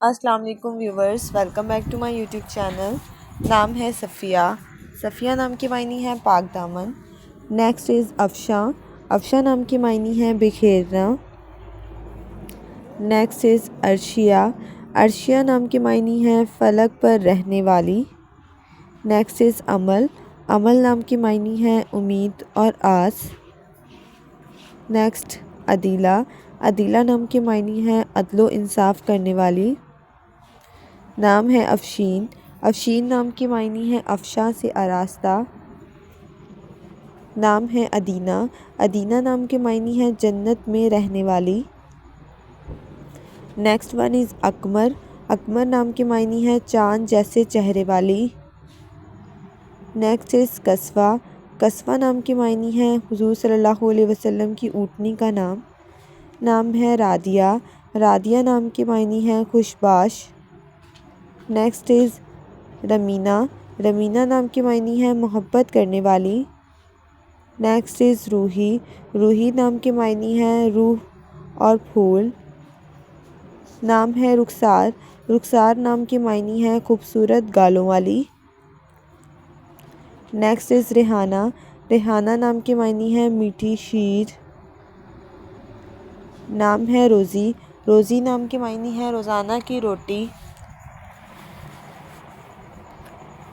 अस्सलाम वालेकुम viewers, welcome back to my YouTube channel. नाम है सफ़िया। सफ़िया नाम की मायनी है पाक दामन। Next is Afsha. अफशा नाम की मायनी है बिखेरना। Next is Arshia. अर्शिया नाम की मायनी है फ़लक पर रहने वाली। नेक्स्ट इज़ अमल। अमल नाम की मायनी है उम्मीद और आस। नेक्स्ट अदीला। अदीला नाम की मायनी है अदलो इंसाफ करने वाली। नाम है अफशीन। अफशीन नाम की मायनी है अफशा से आरास्ता। नाम है अदीना। अदीना नाम की मायनी है जन्नत में रहने वाली। Next one is Akmar. Akmar नाम की मायनी है चाँद जैसे चेहरे वाली। Next is Kaswan. कस्वा नाम की मायनी है हुज़ूर सल्लल्लाहु अलैहि वसल्लम की ऊँटनी का नाम। नाम है रादिया। रादिया नाम की मायनी है खुशबाश। Next is रमीना। रमीना नाम की मायनी है मोहब्बत करने वाली। Next is Ruhi. रूही नाम की मायनी है रूह और फूल। नाम है रुखसार। रुखसार नाम की मायनी है खूबसूरत गालों वाली। Next is Rehana. रेहाना नाम की मायनी है मीठी शीर। नाम है रोज़ी। रोज़ी नाम की मायनी है रोज़ाना की रोटी।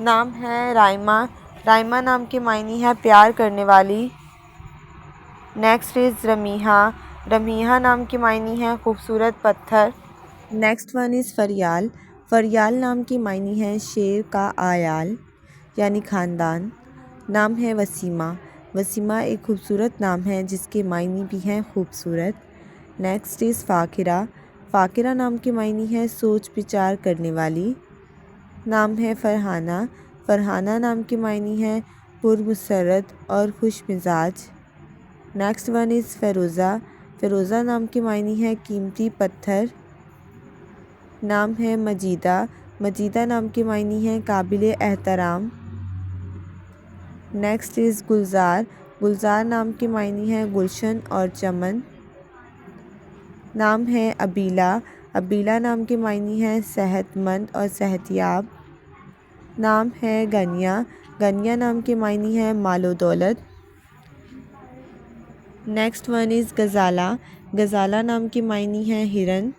नाम है राइमा। राइमा नाम की मायनी है प्यार करने वाली। Next is रमीहा। रमीहा नाम की मायनी है खूबसूरत पत्थर। Next one is Fariyal. Fariyal नाम की मायनी है शेर का आयाल यानी ख़ानदान। नाम है वसीमा। वसीमा एक खूबसूरत नाम है जिसके मायनी भी हैं खूबसूरत। Next is फ़ाकिरा। फ़ाकिरा नाम की मायनी है सोच विचार करने वाली। नाम है फ़रहाना। फ़रहाना नाम की मायनी है पुरमसरत और खुश मिजाज। Next one is Feroza. Feroza नाम की मायनी है कीमती पत्थर। नाम है मजीदा। मजीदा नाम की मायनी है काबिल एहतराम। Next is Gulzar. गुलज़ार नाम की मायनी है गुलशन और चमन। नाम है अबीला। अबीला नाम की मायनी है सेहतमंद और सेहतियाब। नाम है गनिया। गनिया नाम की मायनी है मालो दौलत। Next one is Ghazala. Ghazala नाम की मायनी है हिरन।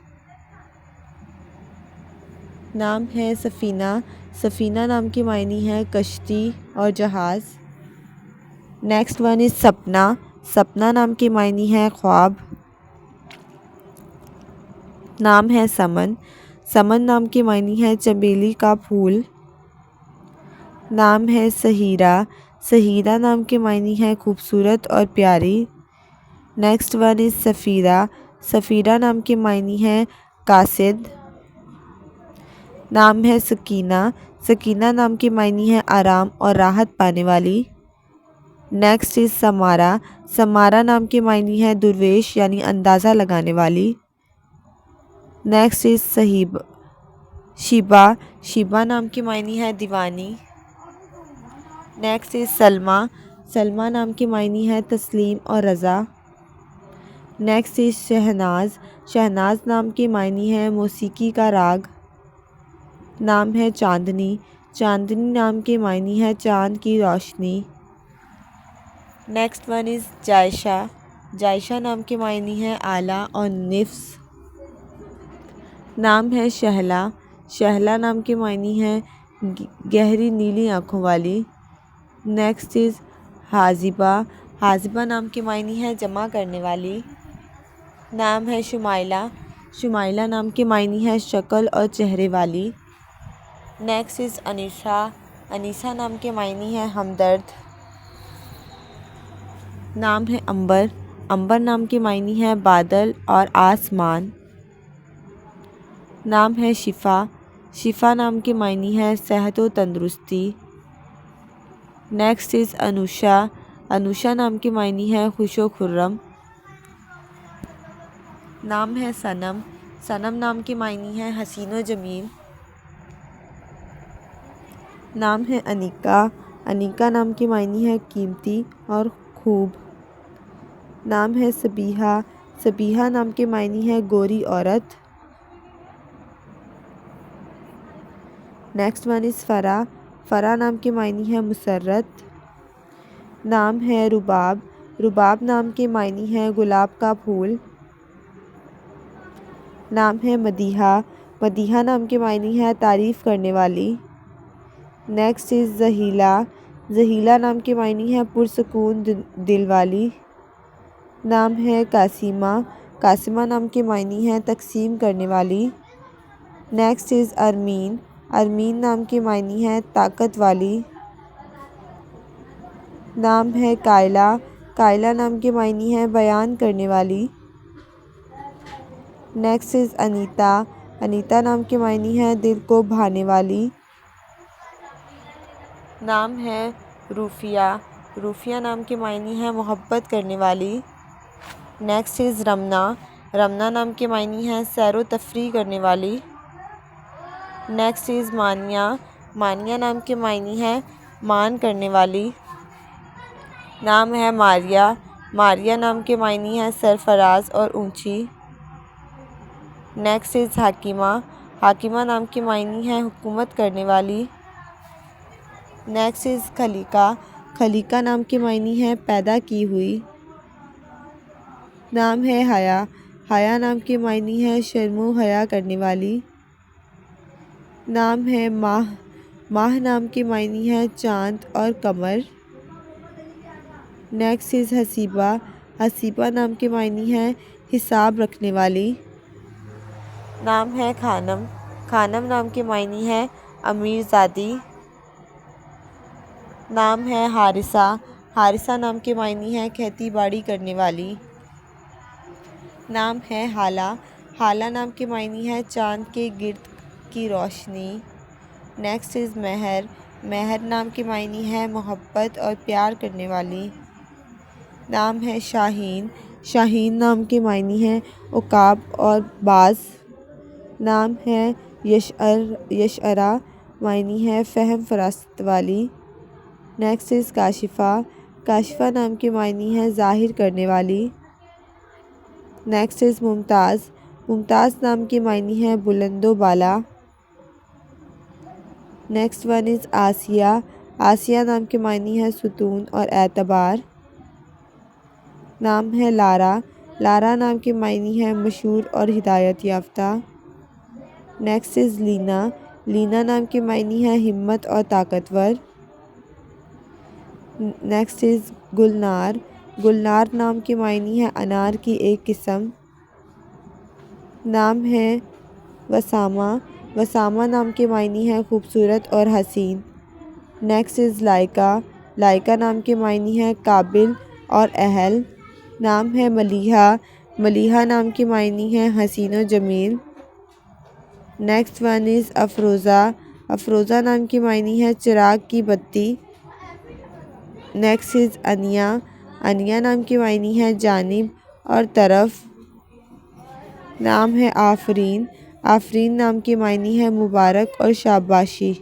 नाम है सफ़ीना। सफ़ीना नाम की मायनी है कश्ती और जहाज़। नेक्स्ट वन इज़ सपना। सपना नाम की मायनी है ख्वाब। नाम है समन। समन नाम की मायनी है चमेली का फूल। नाम है सहीरा। सहीरा नाम की मायनी है खूबसूरत और प्यारी। Next one is Safira. Safira नाम की मायनी है कासिद। नाम है सकीना। सकीना नाम की मायनी है आराम और राहत पाने वाली। Next is Samara. समारा नाम की मायनी है दुर्वेश यानी अंदाज़ा लगाने वाली। Next is Shiba. शिबा नाम की मायनी है दीवानी। Next is Salma. सलमा नाम की मायनी है तस्लीम और रज़ा। Next is Shahnaz. शहनाज नाम की मायनी है मौसीकी का राग। नाम है चांदनी। चांदनी नाम की मायनी है चाँद की रोशनी। Next one is Jaysha. Jaysha नाम की मायनी है आला और निफ्स। नाम है शहला। शहला नाम की मायनी है गहरी नीली आँखों वाली। Next is हाजिबा। हाजिबा नाम की मायनी है जमा करने वाली। नाम है शुमाइला। शुमाइला नाम की मायनी है शक्ल और चेहरे वाली। Next is Anisa. अनीसा नाम की मायनी है हमदर्द। नाम है अंबर। अंबर नाम की मायनी है बादल और आसमान। नाम है शिफ़ा। शिफ़ा नाम की मायनी है सेहत व तंदुरुस्ती। Next is Anusha. अनुषा नाम की मायनी है खुशो खुर्रम। नाम है सनम। सनम नाम की मायनी है हसीन व जमील। नाम है अनिका। अनिका नाम की मायनी है कीमती और खूब। नाम है सबीहा। सबीहा नाम की मायनी है गोरी औरत। Next one is फ़रा। फ़रा नाम की मायनी है मुसर्रत। नाम है रुबाब। रुबाब नाम की मायनी है गुलाब का फूल। नाम है मदीहा। मदीहा नाम की मायनी है तारीफ़ करने वाली। Next is ज़हीला। ज़हीला नाम की मायनी है पुरसकून दिल वाली। नाम है कासिमा। कासिमा नाम की मायनी है तकसीम करने वाली। Next is अरमीन। अरमीन नाम की मायनी है ताकत वाली। नाम है कायला। कायला नाम की मायनी है बयान करने वाली। Next is Anita. अनीता नाम की मायनी है दिल को भाने वाली। नाम है रूफिया। रूफिया नाम की मायनी है मोहब्बत करने वाली। Next is Ramna. रमना नाम की मायनी है सैरो तफरी करने वाली। नेक्स्ट इज़ मानिया। मानिया नाम की मायनी है मान करने वाली। नाम है मारिया। मारिया नाम की मायनी है सरफराज और ऊंची। Next is हाकिमा। हाकिमा नाम की मायनी है हुकूमत करने वाली। Next is खलीका। खलीका नाम की मायनी है पैदा की हुई। नाम है हया। हया नाम की मायनी है शर्मो हया करने वाली। नाम है माह। माह नाम की मायनी है चाँद और कमर। Next is Haseeba. हसीबा नाम की मायनी है हिसाब रखने वाली। नाम है खानम। खानम नाम की मायनी है अमीरज़ादी। नाम है हारिसा। हारिसा नाम की मायनी है खेती बाड़ी करने वाली। नाम है हाला। हाला नाम की मायनी है चाँद के गिर्द की रोशनी। नेक्स्ट इज़ महर। महर नाम की मायनी है मोहब्बत और प्यार करने वाली। नाम है शाहीन। शाहीन नाम की मायनी है उकाब और बाज। नाम है यशअरा। मायनी है फ़हम फरास्त वाली। Next is Kashifa. काशिफ़ा नाम की मायनी है ज़ाहिर करने वाली। Next is Mumtaz. मुमताज़ नाम की मायनी है बुलंदो बाला। नेक्स्ट वन इज़ आसिया। आसिया नाम की मायनी है सुतून और एतबार। नाम है लारा। लारा नाम की मायनी है मशहूर और हिदायत याफ्ता। Next is Leena. लीना नाम की मायनी है हिम्मत और ताकतवर। Next is Gulnar. गुलनार नाम की मायनी है अनार की एक किस्म। नाम है वसामा। वसामा नाम की मायनी है खूबसूरत और हसीन। नेक्स्ट इज़ लाइका। लाइका नाम की मायनी है काबिल और अहल। नाम है मलीहा। मलीहा नाम की मायनी है हसीन और जमील। Next one is Afroza. Afroza नाम की मायनी है चिराग की बत्ती। नेक्स्ट इज़ अनिया। अनिया नाम की मायनी है जानिब और तरफ। नाम है आफरीन। आफरीन नाम की मायनी है मुबारक और शाबाशी।